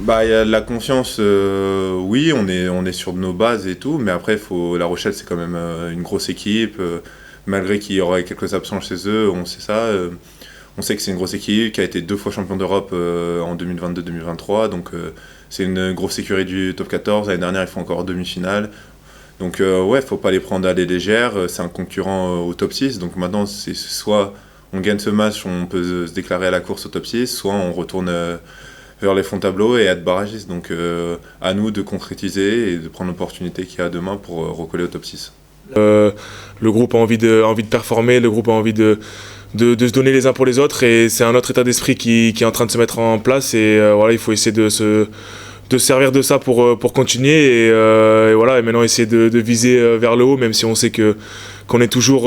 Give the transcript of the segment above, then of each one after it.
Bah, il y a de la confiance, oui, on est sûr de nos bases et tout, mais après, La Rochelle, c'est quand même une grosse équipe. Malgré qu'il y aurait quelques absents chez eux, on sait ça. On sait que c'est une grosse équipe qui a été 2 fois champion d'Europe en 2022-2023. Donc, c'est une grosse écurie du top 14. L'année dernière, ils font encore demi-finale. Donc, ouais, faut pas les prendre à la légère. C'est un concurrent au top 6. Donc, maintenant, c'est soit on gagne ce match, on peut se déclarer à la course au top 6, soit on retourne vers les fonds de tableau et être barragiste. Donc à nous de concrétiser et de prendre l'opportunité qu'il y a demain pour recoller au top 6. Le groupe a envie de performer, le groupe a envie de se donner les uns pour les autres, et c'est un autre état d'esprit qui est en train de se mettre en place, et voilà, il faut essayer de se servir de ça pour continuer, et voilà, et maintenant essayer de viser vers le haut, même si on sait qu'on est toujours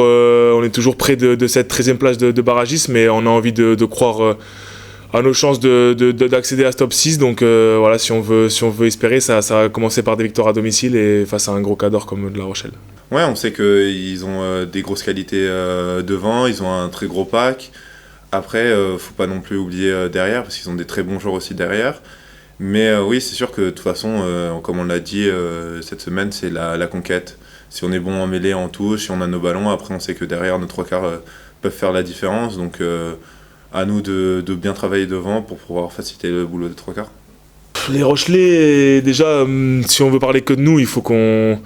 près de cette 13e place de barragiste, mais on a envie de croire à nos chances d'accéder à ce top 6. Donc voilà, si on veut espérer, ça va commencer par des victoires à domicile et face à un gros cadre comme de La Rochelle. Ouais, on sait qu'ils ont des grosses qualités devant, ils ont un très gros pack. Après, faut pas non plus oublier derrière, parce qu'ils ont des très bons joueurs aussi derrière. Mais oui, c'est sûr que de toute façon, comme on l'a dit cette semaine, c'est la conquête. Si on est bon en mêlée, en touche, si on a nos ballons, après on sait que derrière, nos 3 quarts peuvent faire la différence. Donc à nous de bien travailler devant pour pouvoir faciliter le boulot des 3 quarts. Les Rochelais, déjà, si on veut parler que de nous, il faut qu'on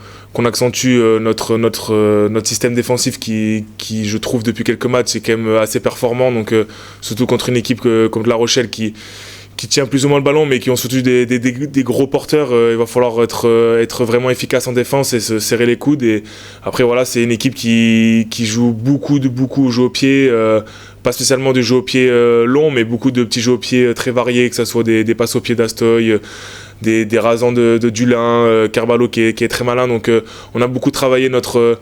accentue notre système défensif qui, je trouve, depuis quelques matchs, est quand même assez performant. Donc, surtout contre une équipe comme La Rochelle qui tient plus ou moins le ballon, mais qui ont surtout des gros porteurs. Il va falloir être vraiment efficace en défense et se serrer les coudes. Et après, voilà, c'est une équipe qui joue beaucoup au jeu au pied. Pas spécialement du jeu au pied long, mais beaucoup de petits jeux au pied très variés, que ce soit des passes au pied d'Astoy, des rasants de Dulin, Carvalho qui est très malin. Donc on a beaucoup travaillé notre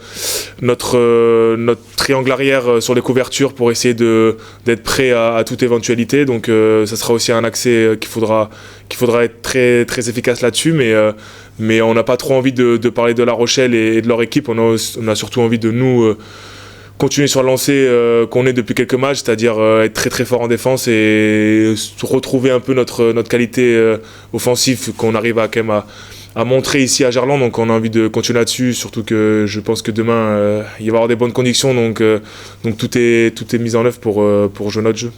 triangle arrière sur les couvertures pour essayer d'être prêt à toute éventualité. Donc ça sera aussi un accès qu'il faudra être très, très efficace là-dessus. Mais on n'a pas trop envie de parler de La Rochelle et de leur équipe. On a surtout envie de nous continuer sur la lancée qu'on est depuis quelques matchs, c'est-à-dire être très très fort en défense et retrouver un peu notre qualité offensive qu'on arrive quand même à montrer ici à Gerland. Donc on a envie de continuer là-dessus, surtout que je pense que demain il va y avoir des bonnes conditions, donc tout est mis en œuvre pour jouer notre jeu.